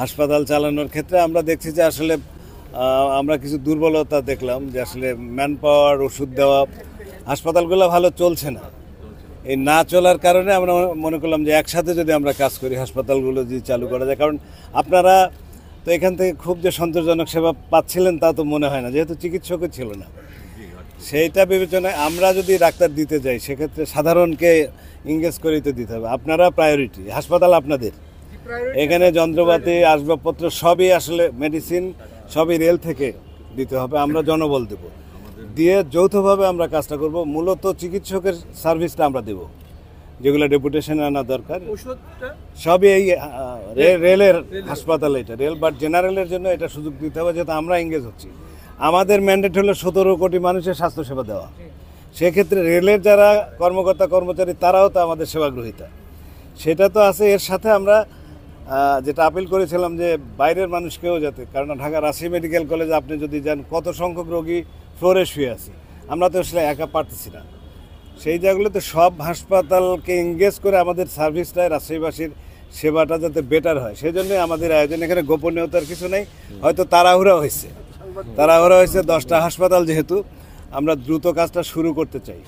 হাসপাতাল চালানোর ক্ষেত্রে আমরা দেখছি যে আসলে আমরা কিছু দুর্বলতা দেখলাম যে আসলে ম্যান পাওয়ার, ওষুধ দেওয়া, হাসপাতালগুলো ভালো চলছে না। এই না চলার কারণে আমরা মনে করলাম যে একসাথে যদি আমরা কাজ করি, হাসপাতালগুলো যদি চালু করা যায়। কারণ আপনারা তো এখান থেকে খুব যে সন্তোষজনক সেবা পাচ্ছিলেন তা তো মনে হয় না, যেহেতু চিকিৎসকও ছিল না। সেইটা বিবেচনায় আমরা যদি ডাক্তার দিতে যাই, সেক্ষেত্রে সাধারণকে ইংগেজ করেই তো দিতে হবে। আপনারা প্রায়োরিটি, হাসপাতাল আপনাদের, এখানে যন্ত্রপাতি, আসবাবপত্র সবই আসলে মেডিসিন সবই রেল থেকে দিতে হবে। আমরা জনবল দেব, দিয়ে যৌথভাবে আমরা কাজটা করব। মূলত চিকিৎসকের সার্ভিসটা আমরা দেব, যেগুলো ডেপুটেশনে আনা দরকার সবই এই রেলের হাসপাতাল। এটা রেল, বাট জেনারেলের জন্য এটা সুযোগ দিতে হবে, যেহেতু আমরা এঙ্গেজ হচ্ছি। আমাদের ম্যান্ডেট হলো 17 কোটি মানুষের স্বাস্থ্যসেবা দেওয়া। সেক্ষেত্রে রেলের যারা কর্মকর্তা কর্মচারী তারাও তো আমাদের সেবা গ্রহীতা, সেটা তো আছে। এর সাথে আমরা যেটা আপিল করেছিলাম যে বাইরের মানুষকেও যাতে, কারণ ঢাকা রাজশাহী মেডিকেল কলেজে আপনি যদি যান কত সংখ্যক রোগী ফ্লোরে শুয়ে আছে, আমরা তো আসলে একা পারতেছি না। সেই জায়গাগুলোতে সব হাসপাতালকে এঙ্গেজ করে আমাদের সার্ভিসটা, রাজশাহীবাসীর সেবাটা যাতে বেটার হয়, সেই জন্যই আমাদের আয়োজন। এখানে গোপনীয়তার কিছু নেই, হয়তো তাড়াহুড়া হয়েছে 10টা হাসপাতাল, যেহেতু আমরা দ্রুত কাজটা শুরু করতে চাই।